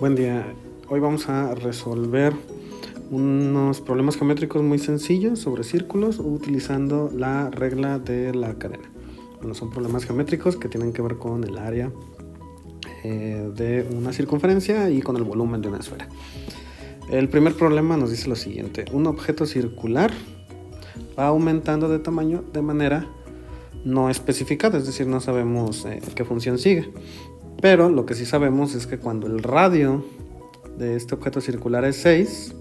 Buen día. Hoy vamos a resolver unos problemas geométricos muy sencillos sobre círculos utilizando la regla de la cadena. Bueno, son problemas geométricos que tienen que ver con el área de una circunferencia y con el volumen de una esfera. El primer problema nos dice lo siguiente: un objeto circular va aumentando de tamaño de manera no especificada, es decir, no sabemos qué función sigue. Pero lo que sí sabemos es que cuando el radio de este objeto circular es 6,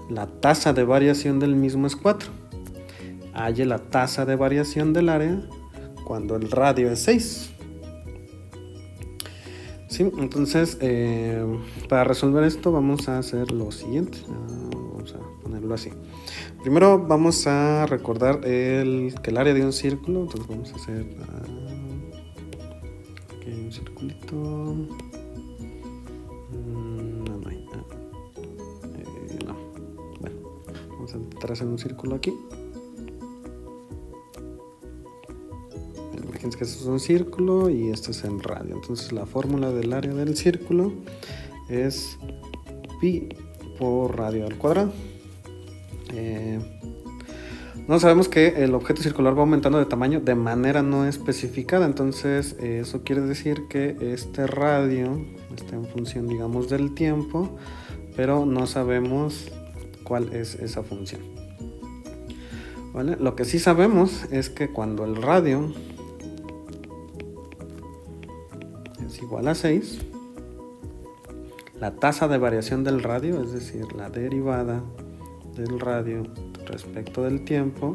la tasa de variación del mismo es 4. Halle la tasa de variación del área cuando el radio es 6. ¿Sí? Entonces, para resolver esto vamos a hacer lo siguiente. Vamos a ponerlo así. Primero vamos a recordar que el área de un círculo. Entonces vamos a hacer aquí un circulito. No hay. No. Bueno, vamos a trazar un círculo aquí. Imagínense que esto es un círculo y esto es en radio. Entonces la fórmula del área del círculo es pi por radio al cuadrado. No sabemos que el objeto circular va aumentando de tamaño de manera no especificada, entonces eso quiere decir que este radio está en función, digamos, del tiempo, pero no sabemos cuál es esa función. ¿Vale? Lo que sí sabemos es que cuando el radio es igual a 6, la tasa de variación del radio, es decir, la derivada del radio respecto del tiempo,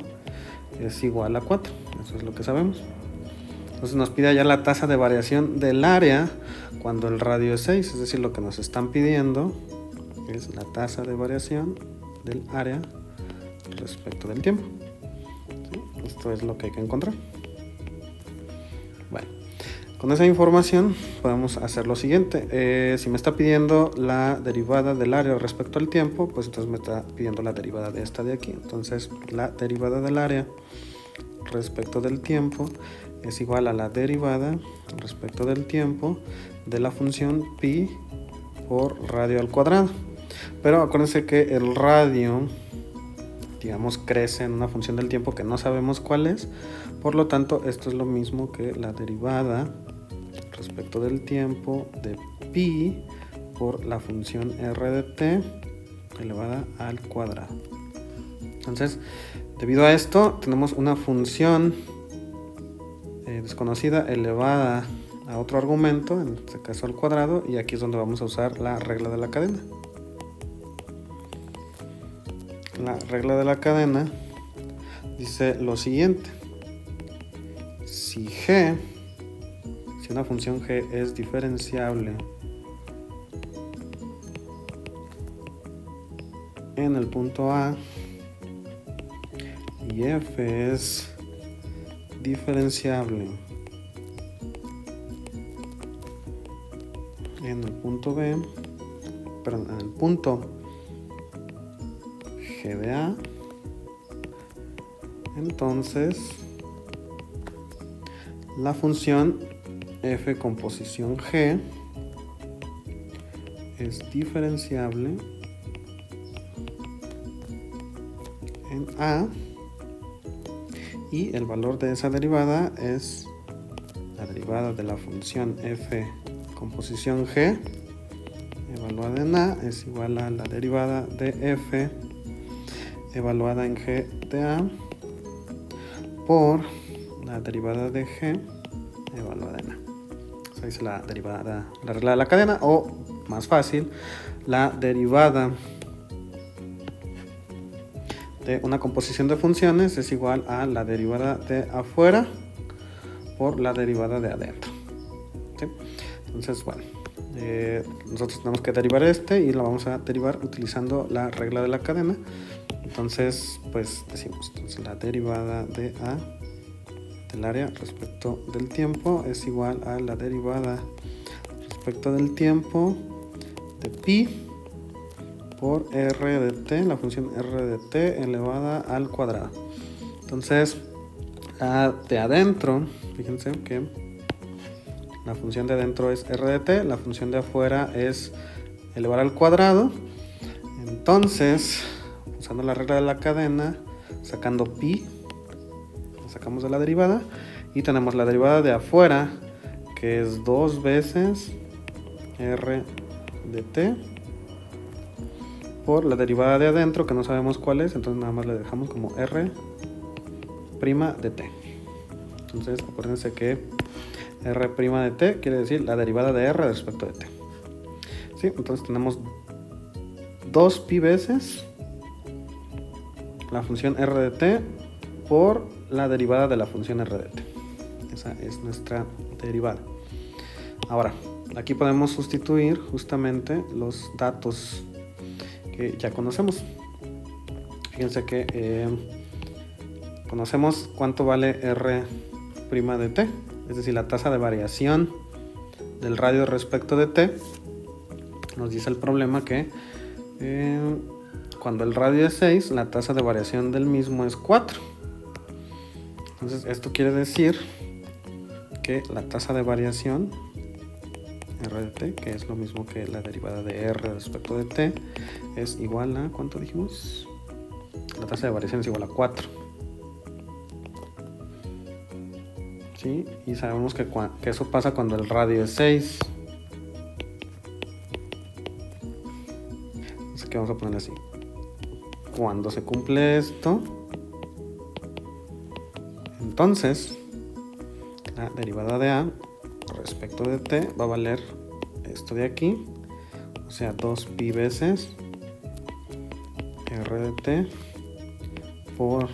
es igual a 4. Eso es lo que sabemos. Entonces nos pide allá la tasa de variación del área cuando el radio es 6, es decir, lo que nos están pidiendo es la tasa de variación del área respecto del tiempo. ¿Sí? Esto es lo que hay que encontrar. Bueno, con esa información podemos hacer lo siguiente. Si me está pidiendo la derivada del área respecto al tiempo, pues entonces me está pidiendo la derivada de esta de aquí. Entonces la derivada del área respecto del tiempo es igual a la derivada respecto del tiempo de la función pi por radio al cuadrado. Pero acuérdense que el radio, digamos, crece en una función del tiempo que no sabemos cuál es. Por lo tanto, esto es lo mismo que la derivada respecto del tiempo de pi por la función r de t elevada al cuadrado. Entonces, debido a esto, tenemos una función desconocida elevada a otro argumento, en este caso al cuadrado, y aquí es donde vamos a usar la regla de la cadena. La regla de la cadena dice lo siguiente: si una función g es diferenciable en el punto A y f es diferenciable en el punto B, perdón, en el punto G de A, entonces la función f con posición g es diferenciable en A y el valor de esa derivada es la derivada de la función f con posición g evaluada en A es igual a la derivada de f evaluada en g de A por la derivada de g evaluada en A. Esa es la derivada, la regla de la cadena, o más fácil, la derivada de una composición de funciones es igual a la derivada de afuera por la derivada de adentro. ¿Sí? Entonces, bueno, nosotros tenemos que derivar y lo vamos a derivar utilizando la regla de la cadena. Entonces, pues decimos, entonces la derivada de A del área respecto del tiempo es igual a la derivada respecto del tiempo de pi por r de t, la función r de t elevada al cuadrado. Entonces, la de adentro, fíjense que la función de adentro es r de t, la función de afuera es elevar al cuadrado. Entonces, usando la regla de la cadena, sacando pi, lo sacamos de la derivada y tenemos la derivada de afuera, que es 2 veces r de t, por la derivada de adentro, que no sabemos cuál es, entonces nada más le dejamos como r' de t. Entonces acuérdense que r' de t quiere decir la derivada de r respecto de t. ¿Sí? Entonces tenemos 2 pi veces la función r de t por la derivada de la función r de t. Esa es nuestra derivada. Ahora, aquí podemos sustituir justamente los datos que ya conocemos. Fíjense que conocemos cuánto vale r' de t, es decir, la tasa de variación del radio respecto de t. Nos dice el problema que cuando el radio es 6, la tasa de variación del mismo es 4. Entonces esto quiere decir que la tasa de variación r de t, que es lo mismo que la derivada de r respecto de t, es igual a, ¿cuánto dijimos? La tasa de variación es igual a 4. ¿Sí? Y sabemos que eso pasa cuando el radio es 6. Así que vamos a poner así. Cuando se cumple esto, entonces la derivada de a respecto de t va a valer esto de aquí, o sea 2 pi veces r de t por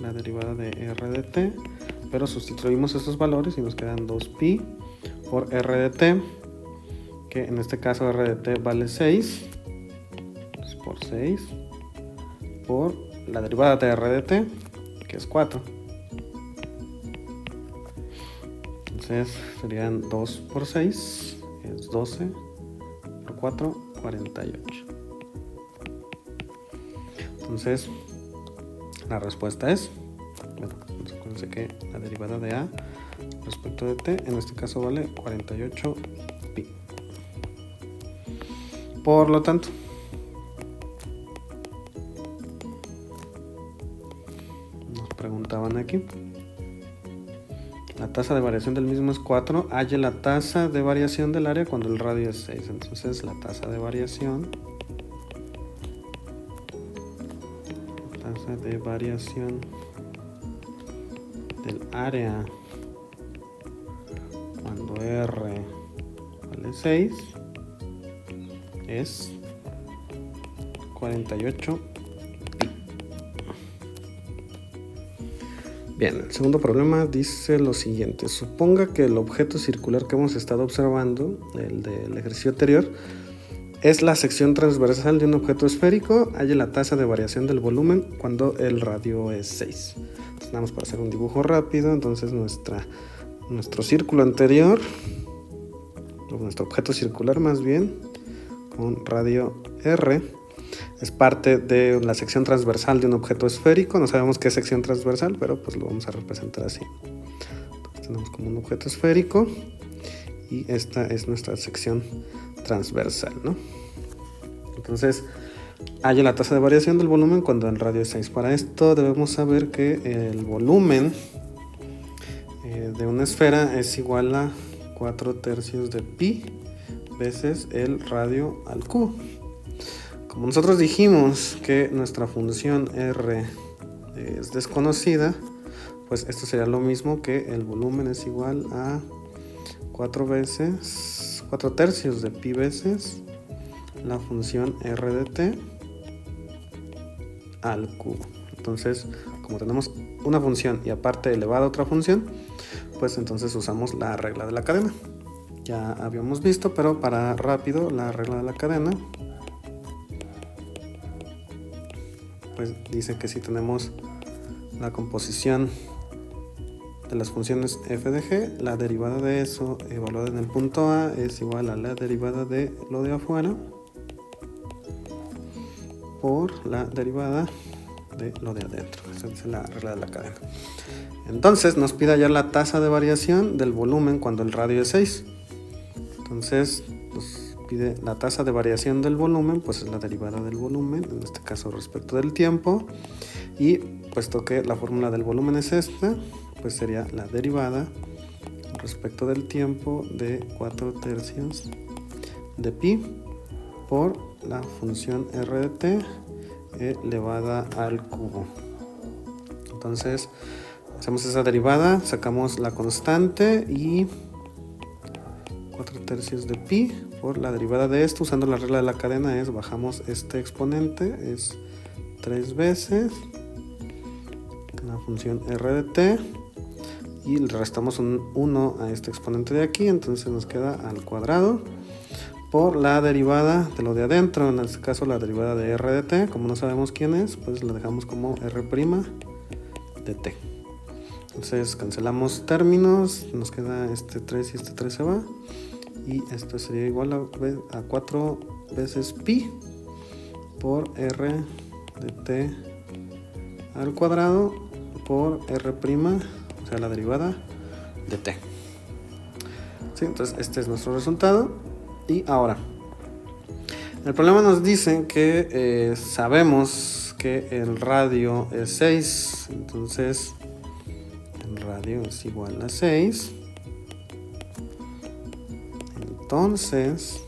la derivada de r de t, pero sustituimos estos valores y nos quedan 2 pi por r de t, que en este caso r de t vale 6, pues por 6, por la derivada de r de t, que es 4. Entonces serían 2 por 6, es 12, por 4, 48. Entonces la respuesta es, bueno, acuérdense que la derivada de a respecto de t en este caso vale 48 pi. Por lo tanto, nos preguntaban aquí, la tasa de variación del mismo es 4, halle la tasa de variación del área cuando el radio es 6. Entonces la tasa de variación del área cuando r vale 6 es 48 pi. Bien, el segundo problema dice lo siguiente: suponga que el objeto circular que hemos estado observando, el del ejercicio anterior, es la sección transversal de un objeto esférico, halle la tasa de variación del volumen cuando el radio es 6. Entonces, vamos para hacer un dibujo rápido. Entonces nuestro círculo anterior, o nuestro objeto circular más bien, con radio R, es parte de la sección transversal de un objeto esférico. No sabemos qué es sección transversal, pero pues lo vamos a representar así. Entonces, tenemos como un objeto esférico y esta es nuestra sección transversal, ¿no? Entonces, haya la tasa de variación del volumen cuando el radio es 6. Para esto debemos saber que el volumen de una esfera es igual a 4/3 de pi veces el radio al cubo. Como nosotros dijimos que nuestra función r es desconocida, pues esto sería lo mismo que el volumen es igual a 4/3 de pi veces la función r de t al cubo. Entonces, como tenemos una función y aparte elevada a otra función, pues entonces usamos la regla de la cadena. Ya habíamos visto, pero para rápido, la regla de la cadena pues dice que si tenemos la composición de las funciones f de g, la derivada de eso evaluada en el punto A es igual a la derivada de lo de afuera por la derivada de lo de adentro. Esa es la regla de la cadena. Entonces nos pide hallar la tasa de variación del volumen cuando el radio es 6. Entonces nos pide la tasa de variación del volumen, pues es la derivada del volumen, en este caso respecto del tiempo. Y puesto que la fórmula del volumen es esta, pues sería la derivada respecto del tiempo de 4/3 de pi por la función r de t elevada al cubo. Entonces hacemos esa derivada, sacamos la constante y 4/3 de pi por la derivada de esto, usando la regla de la cadena, es bajamos este exponente, es 3 veces la función r de t y le restamos un 1 a este exponente de aquí, entonces nos queda al cuadrado por la derivada de lo de adentro, en este caso la derivada de r de t, como no sabemos quién es, pues la dejamos como r' de t. Entonces cancelamos términos, nos queda este 3 y este 3 se va, y esto sería igual a 4 veces pi por r de t al cuadrado por r', o sea la derivada de t. ¿Sí? Entonces este es nuestro resultado. Y ahora, el problema nos dice que sabemos que el radio es 6, entonces el radio es igual a 6. Entonces,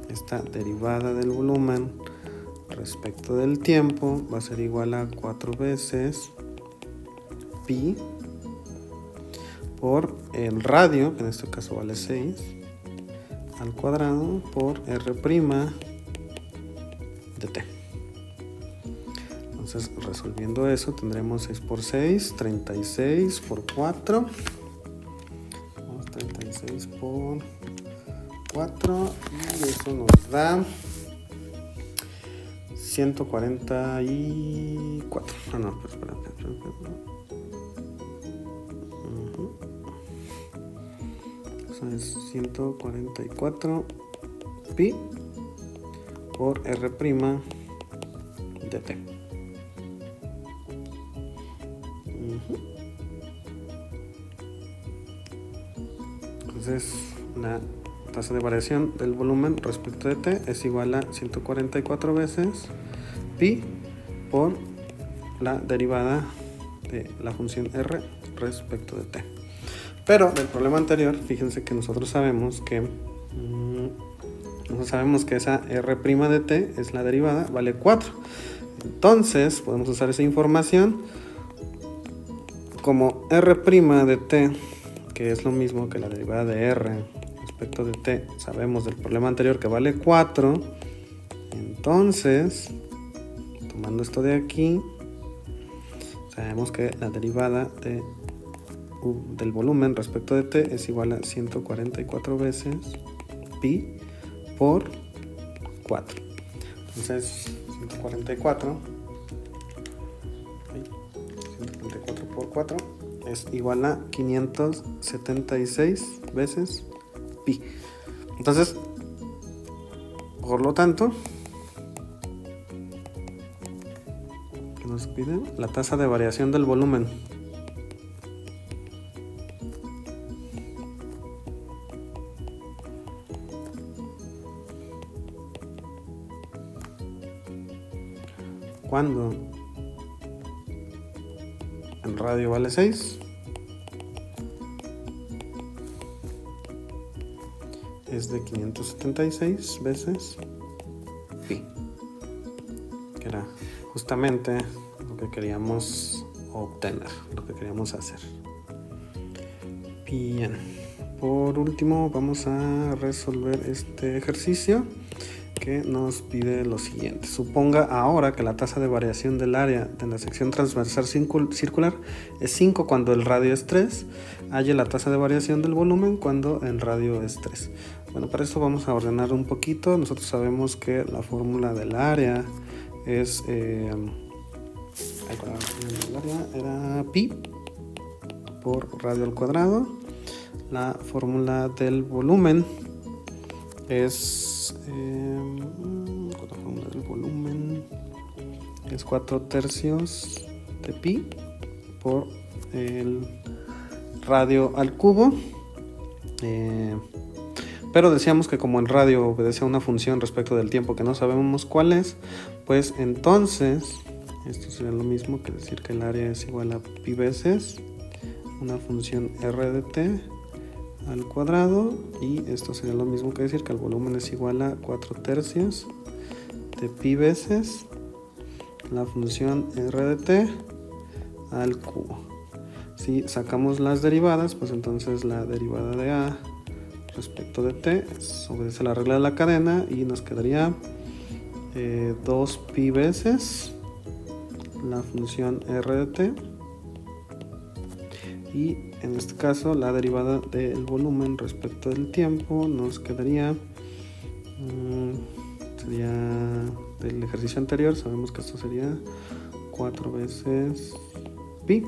esta derivada del volumen respecto del tiempo va a ser igual a 4 veces pi por el radio, que en este caso vale 6, al cuadrado por r' de t. Entonces, resolviendo eso, tendremos 6 por 6, 36 por 4. 36 por 4 y eso nos da 144. Ah, no, pero espérate. Es 144 pi por r' de t. Entonces la tasa de variación del volumen respecto de t es igual a 144 veces pi por la derivada de la función r respecto de t. Pero del problema anterior, fíjense que nosotros sabemos que esa r' de t es la derivada, vale 4. Entonces podemos usar esa información como r' de t, que es lo mismo que la derivada de r respecto de t. Sabemos del problema anterior que vale 4. Entonces, tomando esto de aquí, sabemos que la derivada del volumen respecto de t es igual a 144 veces pi por 4. Entonces 144 por 4 es igual a 576 veces pi. Entonces, por lo tanto, ¿qué nos pide? La tasa de variación del volumen. Cuando el radio vale 6, es de 576 veces pi, que era justamente lo que queríamos obtener, lo que queríamos hacer. Bien, por último vamos a resolver este ejercicio que nos pide lo siguiente. Suponga ahora que la tasa de variación del área de la sección transversal circular es 5 cuando el radio es 3. Halle la tasa de variación del volumen cuando el radio es 3. Bueno, para esto vamos a ordenar un poquito. Nosotros sabemos que la fórmula del área es era pi por radio al cuadrado. La fórmula del volumen es 4/3 de pi por el radio al cubo. Pero decíamos que como el radio obedece a una función respecto del tiempo que no sabemos cuál es, pues entonces esto sería lo mismo que decir que el área es igual a pi veces una función r de t al cuadrado, y esto sería lo mismo que decir que el volumen es igual a 4/3 de pi veces la función r de t al cubo. Si sacamos las derivadas, pues entonces la derivada de a respecto de t obedece a la regla de la cadena y nos quedaría 2pi veces la función r de t, y en este caso la derivada del volumen respecto del tiempo nos quedaría sería del ejercicio anterior, sabemos que esto sería 4 veces pi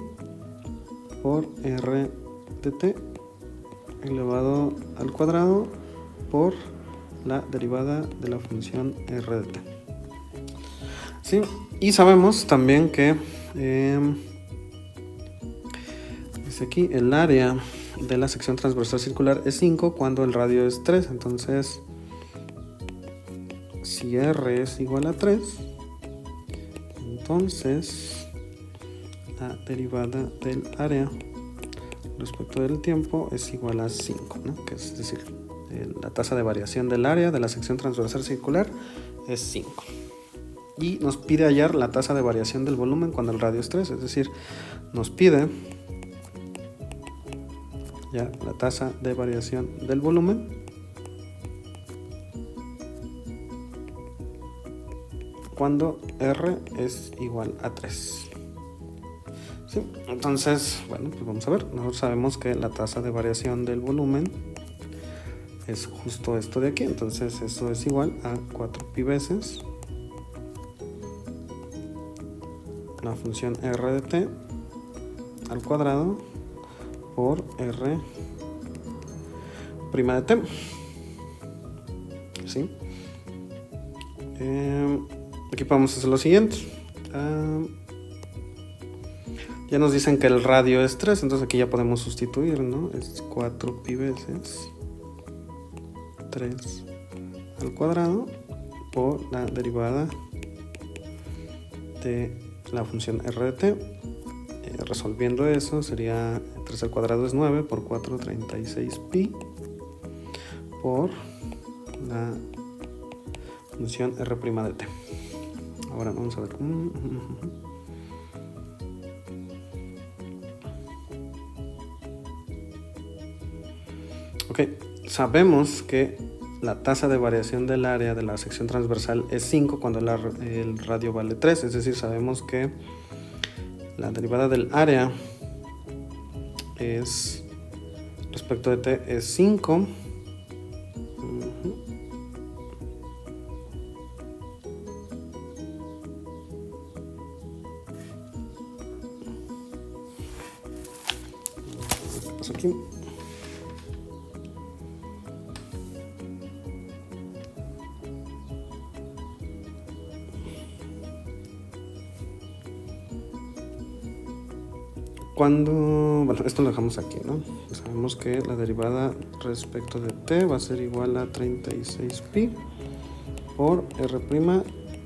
por r de t elevado al cuadrado por la derivada de la función r de t. ¿Sí? Y sabemos también que dice aquí el área de la sección transversal circular es 5 cuando el radio es 3. Entonces, si r es igual a 3, entonces la derivada del área respecto del tiempo es igual a 5, ¿no? Que es decir, la tasa de variación del área de la sección transversal circular es 5. Y nos pide hallar la tasa de variación del volumen cuando el radio es 3, es decir, nos pide ya la tasa de variación del volumen cuando r es igual a 3. ¿Sí? Entonces, bueno, pues vamos a ver. Nosotros sabemos que la tasa de variación del volumen es justo esto de aquí. Entonces eso es igual a 4pi veces la función r de t al cuadrado por r prima de t. ¿Sí? Aquí podemos hacer lo siguiente. Ya nos dicen que el radio es 3, entonces aquí ya podemos sustituir, ¿no? Es 4pi veces 3 al cuadrado por la derivada de la función r de t. Resolviendo eso sería 3 al cuadrado es 9 por 4, 36pi por la función r' de t. Ahora vamos a ver. Ok, sabemos que la tasa de variación del área de la sección transversal es 5 cuando el radio vale 3, es decir, sabemos que la derivada del área es respecto de t es 5. ¿Qué pasa aquí? Bueno, esto lo dejamos aquí, ¿no? Sabemos que la derivada respecto de t va a ser igual a 36pi por r'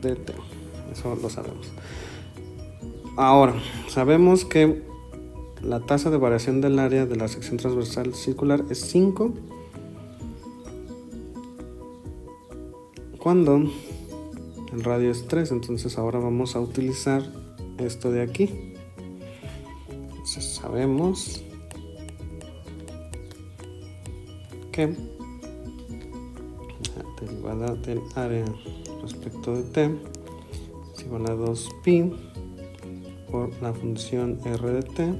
de t. Eso lo sabemos. Ahora, sabemos que la tasa de variación del área de la sección transversal circular es 5 cuando el radio es 3. Entonces ahora vamos a utilizar esto de aquí. Entonces sabemos que la derivada del área respecto de t es igual a 2pi por la función r de t,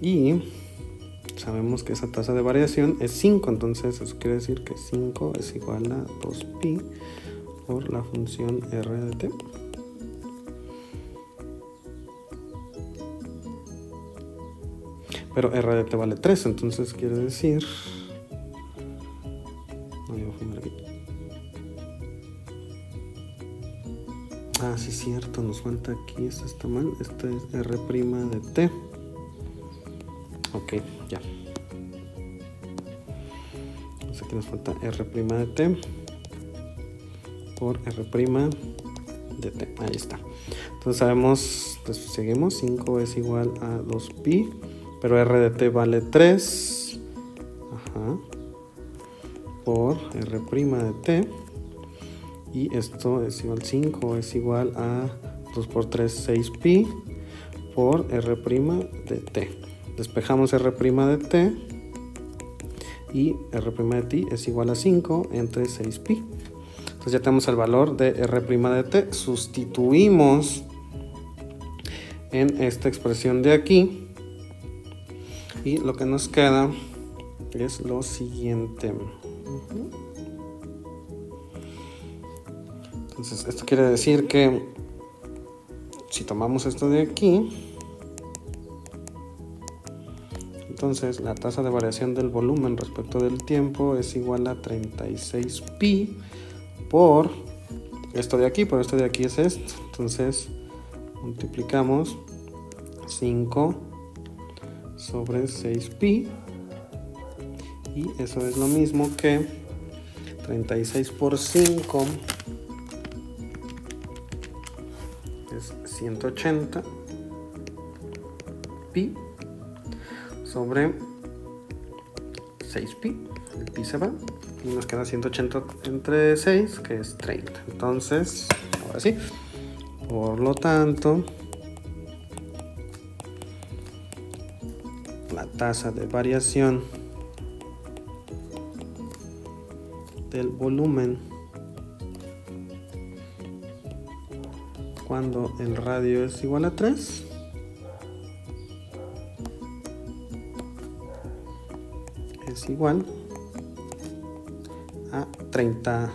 y sabemos que esa tasa de variación es 5, entonces eso quiere decir que 5 es igual a 2pi por la función r de t. Pero r de t vale 3, entonces quiere decir... No, yo voy a poner aquí. Ah, sí, cierto, nos falta aquí, esto está mal. Esta es r' de t. Ok, ya. nos falta R' de t por R' de t. Ahí está. Entonces sabemos, pues seguimos, 5 es igual a 2pi, pero R de t vale 3. Ajá. Por R' de t. Y esto es igual, 5 es igual a 2 por 3, 6pi por R' de t. Despejamos R' de t y R' de t es igual a 5 entre 6pi. Entonces ya tenemos el valor de R' de t. Sustituimos en esta expresión de aquí y lo que nos queda es lo siguiente. Entonces esto quiere decir que si tomamos esto de aquí, entonces la tasa de variación del volumen respecto del tiempo es igual a 36pi por esto de aquí, por esto de aquí es esto. Entonces multiplicamos 5 sobre 6pi y eso es lo mismo que 36 por 5 es 180 pi sobre 6pi. El pi se va y nos queda 180 entre 6, que es 30. Entonces, ahora sí, por lo tanto, la tasa de variación del volumen cuando el radio es igual a 3 es igual a 30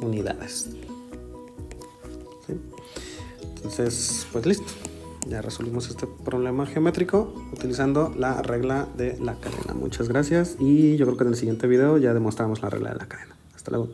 unidades. ¿Sí? Entonces, pues listo. Ya resolvimos este problema geométrico utilizando la regla de la cadena. Muchas gracias y yo creo que en el siguiente video ya demostramos la regla de la cadena. Hasta luego.